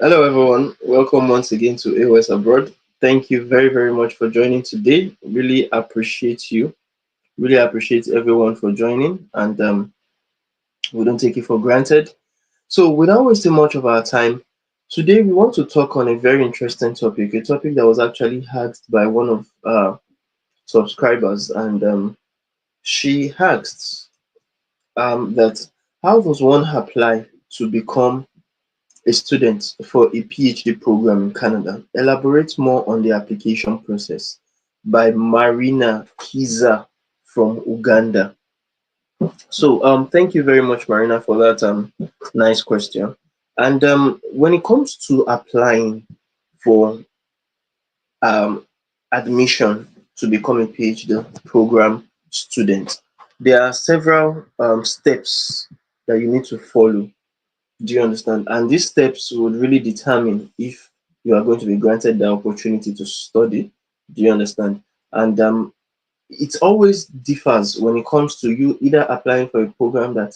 Hello, everyone. Welcome once again to A.O.S Abroad. Thank you very, very much for joining today. Really appreciate you. Really appreciate everyone for joining, and we don't take it for granted. So, without wasting much of our time, today we want to talk on a very interesting topic, a topic that was actually asked by one of subscribers, and she asked that how does one apply to become a student for a PhD program in Canada? Elaborate more on the application process by Marina Kiiza from Uganda. So, thank you very much, Marina, for that nice question. And when it comes to applying for um, admission to become a PhD program student, there are several steps that you need to follow. Do you understand? And these steps would really determine if you are going to be granted the opportunity to study. Do you understand? And it always differs when it comes to you either applying for a program that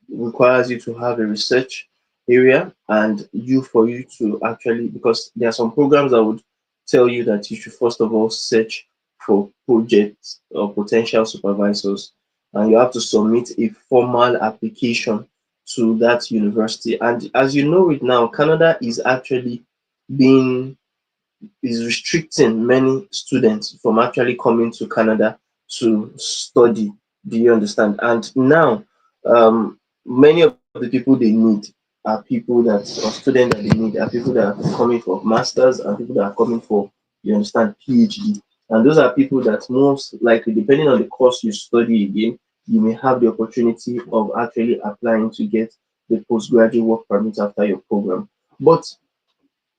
requires you to have a research area, and you for you to actually, because there are some programs that would tell you that you should first of all search for projects or potential supervisors, and you have to submit a formal application to that university. And as you know it now, Canada is actually being is restricting many students from actually coming to Canada to study. Do you understand? And now, many of the people they need are people that, or students that they need, are people that are coming for masters and people that are coming for, you understand, PhD. And those are people that most likely, depending on the course you study again, you may have the opportunity of actually applying to get the postgraduate work permit after your program. But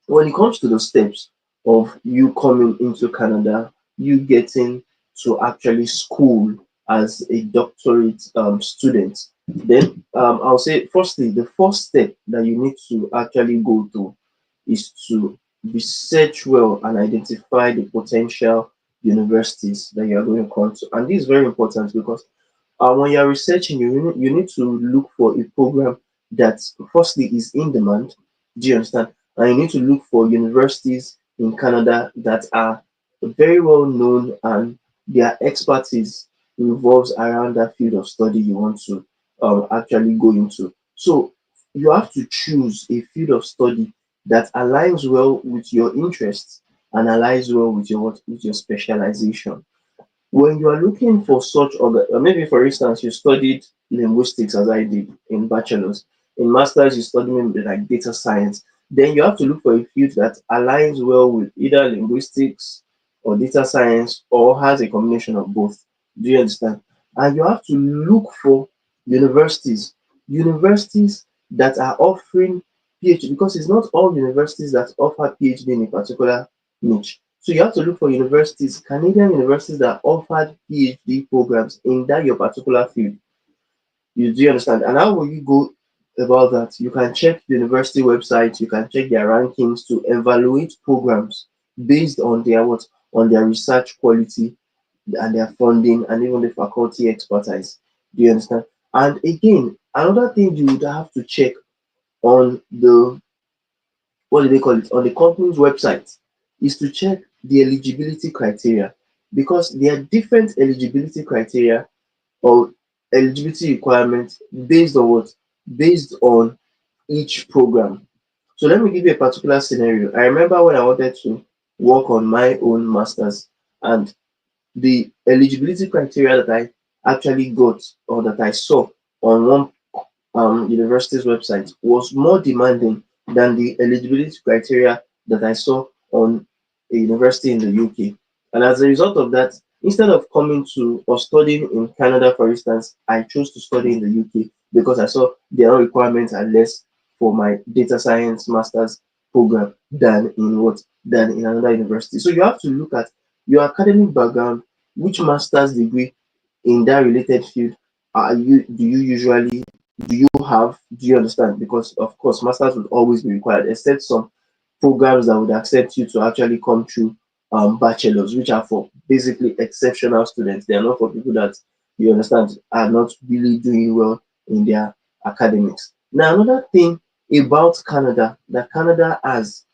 when it comes to the steps of you coming into Canada, you getting to actually school as a doctorate student, then I'll say, firstly, the first step that you need to actually go through is to research well and identify the potential universities that you are going to come to. And this is very important because when you're researching, you need to look for a program that firstly is in demand. Do you understand? And you need to look for universities in Canada that are very well known and their expertise revolves around that field of study you want to actually go into. So you have to choose a field of study that aligns well with your interests and aligns well with with your specialization. When you are looking for such, maybe for instance, you studied linguistics as I did in bachelor's, in master's, you study maybe like data science, then you have to look for a field that aligns well with either linguistics or data science or has a combination of both. Do you understand? And you have to look for universities that are offering PhD, because it's not all universities that offer PhD in a particular niche. So you have to look for universities, Canadian universities that offered PhD programs in that your particular field. You do you understand? And how will you go about that? You can check the university website, you can check their rankings to evaluate programs based on their what on their research quality and their funding and even the faculty expertise. Do you understand? And again, another thing you would have to check on the what do they call it on the company's website is to check the eligibility criteria, because there are different eligibility criteria or eligibility requirements based on what based on each program. So let me give you a particular scenario. I remember when I wanted to work on my own masters, and the eligibility criteria that I actually got or that I saw on one university's website was more demanding than the eligibility criteria that I saw on a university in the UK. And as a result of that, instead of coming to or studying in Canada, for instance, I chose to study in the UK because I saw their own requirements are less for my data science master's program than in what than in another university. So you have to look at your academic background, which master's degree in that related field are you do you usually do you understand? Because of course masters would always be required, except some programs that would accept you to actually come through bachelors, which are for basically exceptional students. They are not for people that you understand are not really doing well in their academics. Now another thing about Canada, that Canada has,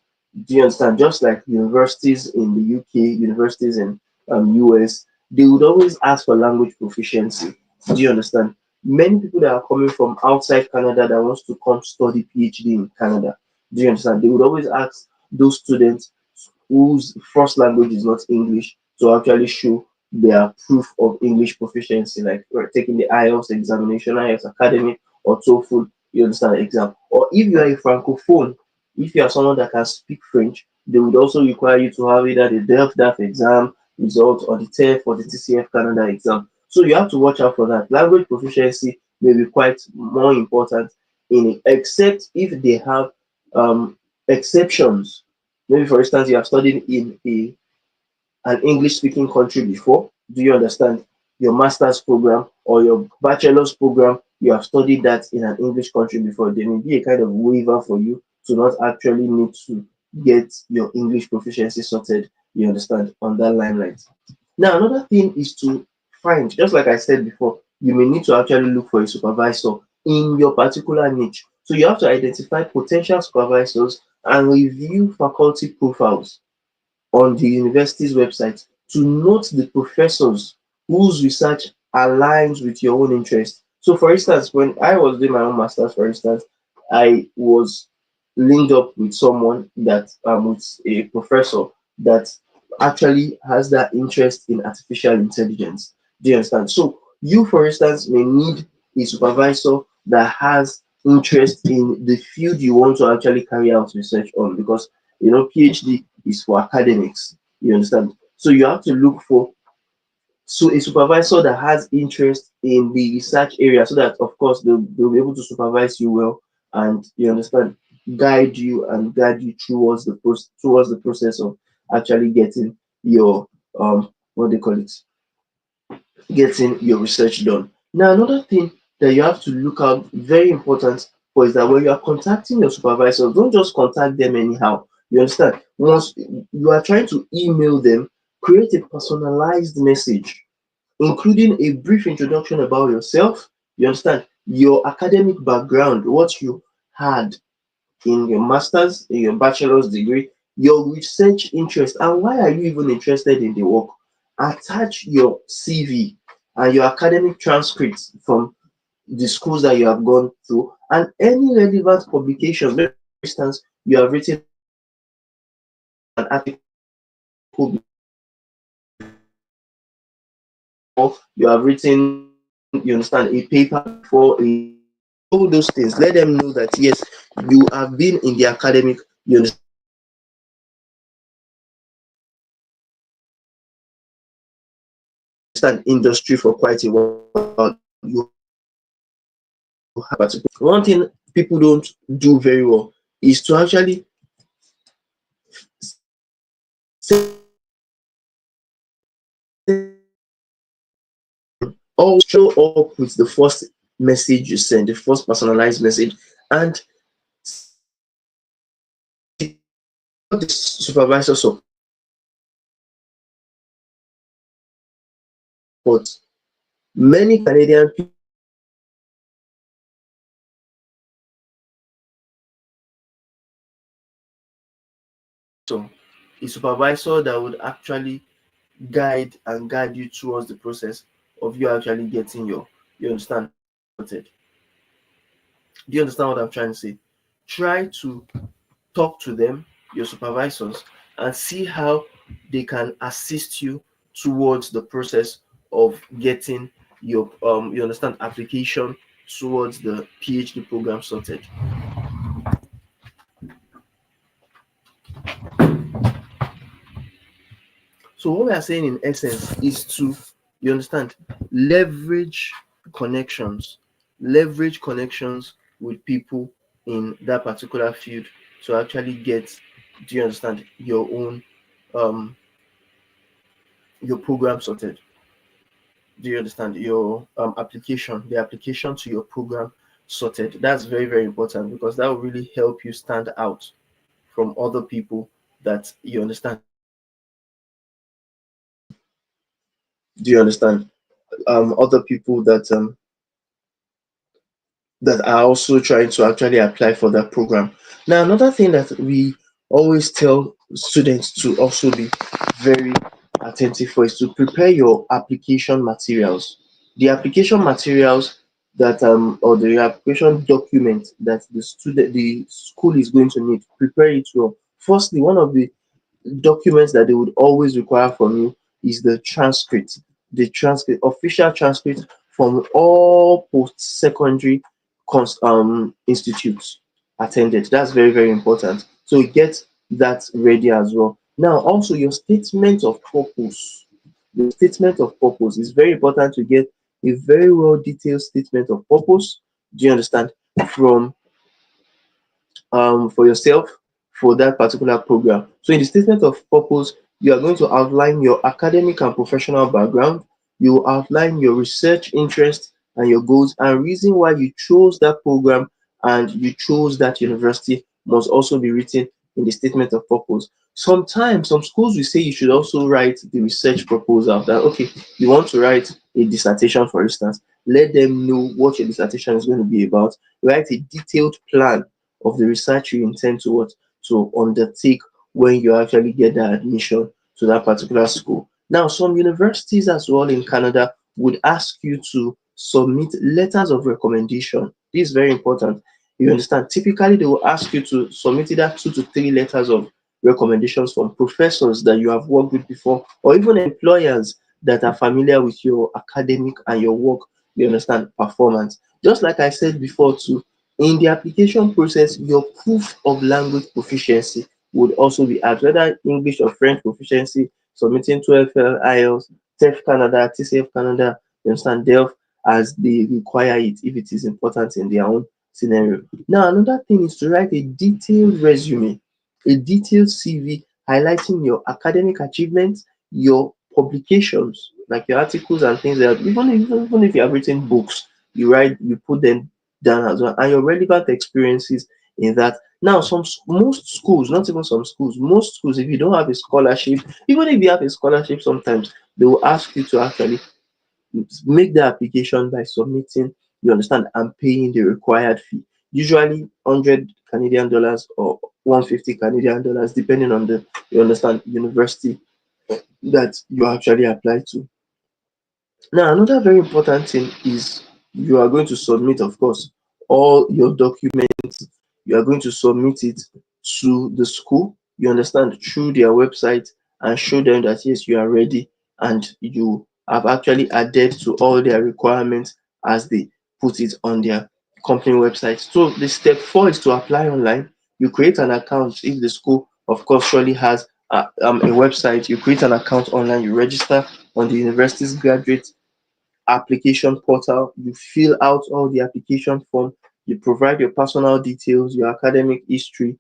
do you understand? Just like universities in the UK, universities in US, they would always ask for language proficiency. Do you understand? Many people that are coming from outside Canada that wants to come study PhD in Canada, do you understand? They would always ask those students whose first language is not English to actually show their proof of English proficiency, like we're taking the IELTS examination, IELTS Academy, or TOEFL, you understand, exam. Or if you are a francophone, if you are someone that can speak French, they would also require you to have either the DELF exam result or the TEF or the TCF Canada exam. So you have to watch out for that. Language proficiency may be quite more important in it, except if they have um, exceptions. Maybe, for instance, you have studied in an English speaking country before. Do you understand? Your master's program or your bachelor's program, you have studied that in an English country before. There may be a kind of waiver for you to not actually need to get your English proficiency sorted, you understand, on that limelight. Now, another thing is to find, just like I said before, you may need to actually look for a supervisor in your particular niche. So you have to identify potential supervisors and review faculty profiles on the university's website to note the professors whose research aligns with your own interest. So, for instance, when I was doing my own master's, for instance, I was linked up with someone that with a professor that actually has that interest in artificial intelligence. Do you understand? So, you, for instance, may need a supervisor that has interest in the field you want to actually carry out research on, because PhD is for academics. You understand? So you have to look for a supervisor that has interest in the research area, so that of course they'll be able to supervise you well, and you understand, guide you towards the process of actually getting your what they call it, getting your research done. Now, another thing that you have to look out, very important, for, is that when you are contacting your supervisors, don't just contact them anyhow. You understand? Once you are trying to email them, create a personalized message, including a brief introduction about yourself. You understand? Your academic background, what you had in your master's, in your bachelor's degree, your research interest, and why are you even interested in the work. Attach your CV and your academic transcripts from the schools that you have gone through, and any relevant publications. Maybe, for instance, you have written an article before, you have written, you understand, a paper before, all those things. Let them know that yes, you have been in the academic, you understand, industry for quite a while. You have particular. One thing people don't do very well is to actually always show up with the first message you send, the first personalized message, and the supervisor support. Many Canadian people, so a supervisor that would actually guide you towards the process of you actually getting you understand, sorted. Do you understand what I'm trying to say? Try to talk to them, your supervisors, and see how they can assist you towards the process of getting your you understand, application towards the PhD program sorted. So what we are saying in essence is to, you understand, leverage connections, leverage connections with people in that particular field to actually get, do you understand, um your program sorted. Do you understand, your the application to your program sorted? That's very, very important, because that will really help you stand out from other people that, you understand, do you understand, other people that are also trying to actually apply for that program. Now, another thing that we always tell students to also be very attentive for is to prepare your application materials. The application materials that or the application document that the school is going to need, prepare it well. Firstly, one of the documents that they would always require from you is the transcript, official transcript from all post-secondary institutes attended. That's very, very important. So get that ready as well. Now, also your statement of purpose. The statement of purpose is very important to get a very well detailed statement of purpose. Do you understand? From for yourself for that particular program. So in the statement of purpose, you are going to outline your academic and professional background. You will outline your research interest and your goals, and reason why you chose that program and you chose that university must also be written in the statement of purpose. Sometimes some schools will say you should also write the research proposal, that okay, you want to write a dissertation, for instance. Let them know what your dissertation is going to be about. Write a detailed plan of the research you intend to what to undertake when you actually get that admission to that particular school. Now, some universities as well in Canada would ask you to submit letters of recommendation. This is very important. You understand? Typically, they will ask you to submit either 2 to 3 letters of recommendations from professors that you have worked with before, or even employers that are familiar with your academic and your work, you understand, performance. Just like I said before, too, in the application process, your proof of language proficiency would also be asked, whether English or French proficiency, submitting TOEFL, IELTS, TEF Canada, TCF Canada, you understand, DELF, as they require it if it is important in their own scenario. Now, another thing is to write a detailed resume, a detailed CV highlighting your academic achievements, your publications, like your articles and things like that. Even if you have written books, you put them down as well, and your relevant experiences in that. Now, most schools, not even some schools, most schools, if you don't have a scholarship, even if you have a scholarship, sometimes they will ask you to actually make the application by submitting, you understand, and paying the required fee. Usually 100 Canadian dollars or 150 Canadian dollars, depending on the, you understand, university that you actually apply to. Now, another very important thing is you are going to submit, of course, all your documents. You are going to submit it to the school, you understand, through their website, and show them that yes, you are ready and you have actually adhered to all their requirements as they put it on their company website. So the step 4 is to apply online. You create an account if the school, of course, surely has a website. You create an account online, you register on the university's graduate application portal, you fill out all the application form, you provide your personal details, your academic history,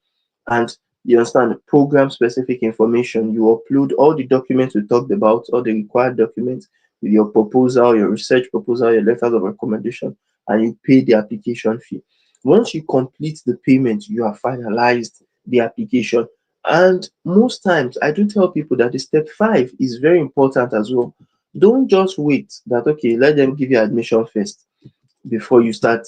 and you understand program specific information. You upload all the documents we talked about, all the required documents with your proposal, your research proposal, your letters of recommendation, and you pay the application fee. Once you complete the payment, you have finalized the application. And most times, I do tell people that the step 5 is very important as well. Don't just wait that okay, let them give you admission first before you start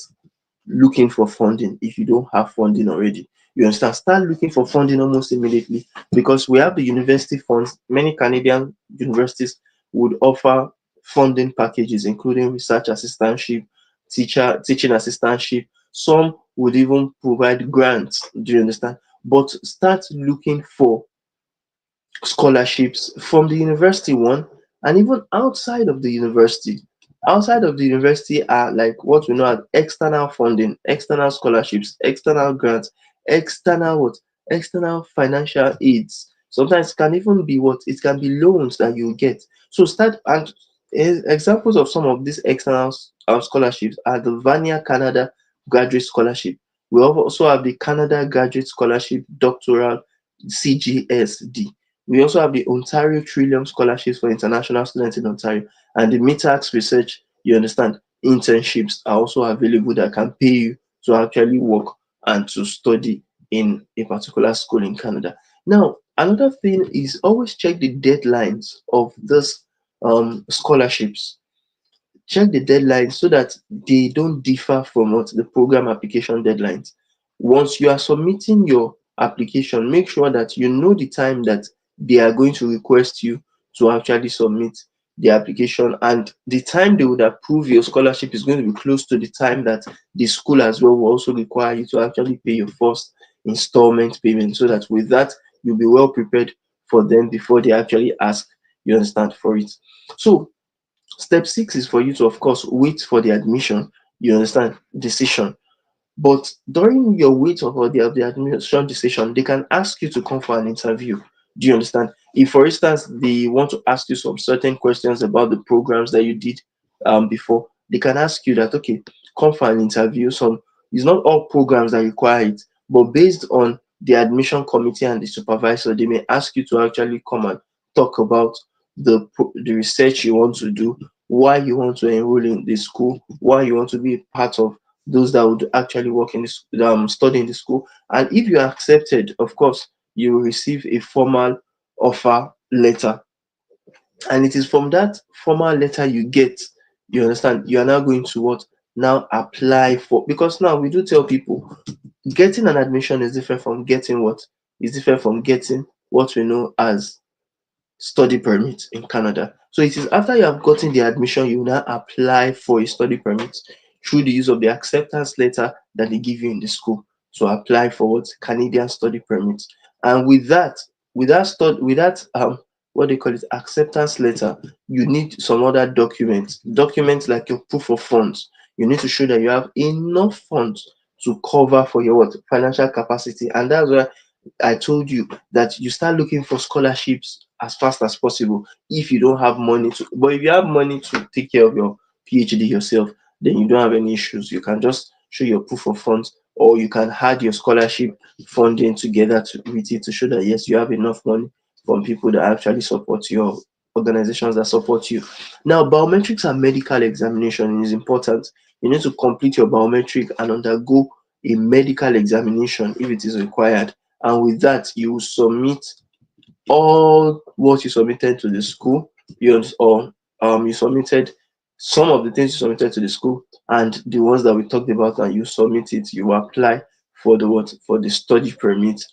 looking for funding if you don't have funding already. You understand? Start looking for funding almost immediately, because we have the university funds. Many Canadian universities would offer funding packages, including research assistantship, teaching assistantship. Some would even provide grants. Do you understand? But start looking for scholarships from the university one, and even outside of the university. Outside of the university are like what we know as external funding, external scholarships, external grants, external what? External financial aids. Sometimes it can even be what? It can be loans that you get. So start, and examples of some of these external scholarships are the Vania Canada Graduate Scholarship. We also have the Canada Graduate Scholarship Doctoral, CGSD. We also have the Ontario Trillium Scholarships for international students in Ontario, and the MITAX Research, you understand, internships are also available that can pay you to actually work and to study in a particular school in Canada. Now, another thing is always check the deadlines of this scholarships. check the deadlines so that they don't differ from what the program application deadlines. Once you are submitting your application, make sure that you know the time that they are going to request you to actually submit the application, and the time they would approve your scholarship is going to be close to the time that the school as well will also require you to actually pay your first installment payment, so that with that you'll be well prepared for them before they actually ask, you understand, for it. So step 6 is for you to, of course, wait for the admission, you understand, decision. But during your wait for the admission decision, they can ask you to come for an interview. Do you understand? If, for instance, they want to ask you some certain questions about the programs that you did before, they can ask you that, okay, come for an interview. Some, it's not all programs that require it, but based on the admission committee and the supervisor, they may ask you to actually come and talk about the research you want to do, why you want to enroll in the school, why you want to be a part of those that would actually work in this study in the school. And if you are accepted, of course, you will receive a formal offer letter. And it is from that formal letter you get, you understand, you are now going to what? Now apply for, because now we do tell people getting an admission is different from getting what? Is different from getting what we know as study permit in Canada. So it is after you have gotten the admission, you now apply for a study permit through the use of the acceptance letter that they give you in the school to apply for what? Canadian study permit. And with that what they call it, acceptance letter, you need some other documents like your proof of funds. You need to show that you have enough funds to cover for your what? Financial capacity. And that's why I told you that you start looking for scholarships as fast as possible if you don't have money to. But if you have money to take care of your PhD yourself, then you don't have any issues. You can just show your proof of funds, or you can add your scholarship funding together with it to show that yes, you have enough money from people that actually support your organizations that support you. Now, biometrics and medical examination is important. You need to complete your biometric and undergo a medical examination if it is required, and with that you will submit all what you submitted to the school. You submitted some of the things you submitted to the school, and the ones that we talked about, and you submit it, you apply for the what? For the study permit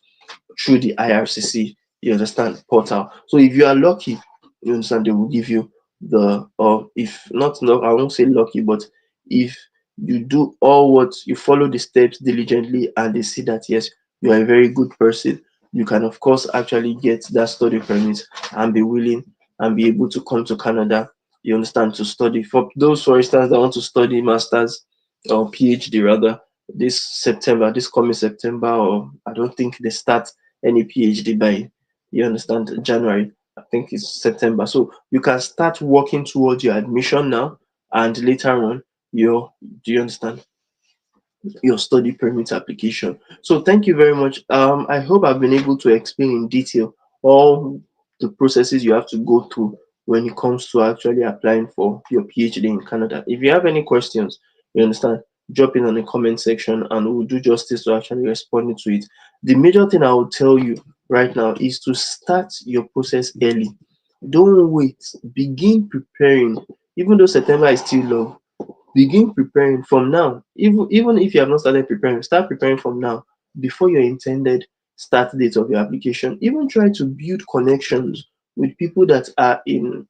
through the IRCC, you understand, portal. So if you are lucky, you understand, they will give you the, or if not, no, I won't say lucky, but if you do all what you follow the steps diligently and they see that yes, you are a very good person, you can of course actually get that study permit and be willing and be able to come to Canada, you understand, to study. For those, for instance, that want to study masters or PhD rather, this coming September, or I don't think they start any PhD by, you understand, January. I think it's September. So you can start working towards your admission now, and later on your, do you understand, your study permit application. So thank you very much. I hope I've been able to explain in detail all the processes you have to go through when it comes to actually applying for your PhD in Canada. If you have any questions, you understand, drop in on the comment section and we'll do justice to actually responding to it. The major thing I will tell you right now is to start your process early. Don't wait. Begin preparing. Even though September is still long, begin preparing from now. Even if you have not started preparing, start preparing from now before your intended start date of your application. Even try to build connections with people that are in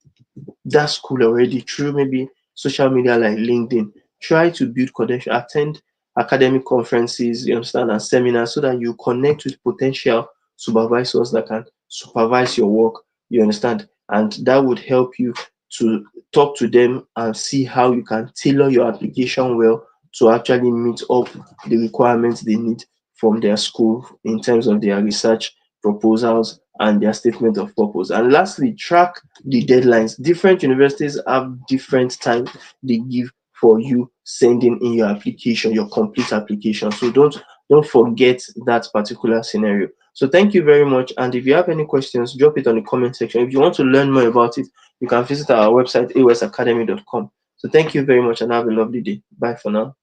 that school already through maybe social media like LinkedIn. Try to build connection, attend academic conferences, you understand, and seminars, so that you connect with potential supervisors that can supervise your work, you understand, and that would help you to talk to them and see how you can tailor your application well to actually meet up the requirements they need from their school in terms of their research proposals and their statement of purpose. And lastly, track the deadlines. Different universities have different time they give for you sending in your application, your complete application. So don't forget that particular scenario. So thank you very much. And if you have any questions, drop it on the comment section. If you want to learn more about it, you can visit our website, aosacademy.com. So thank you very much and have a lovely day. Bye for now.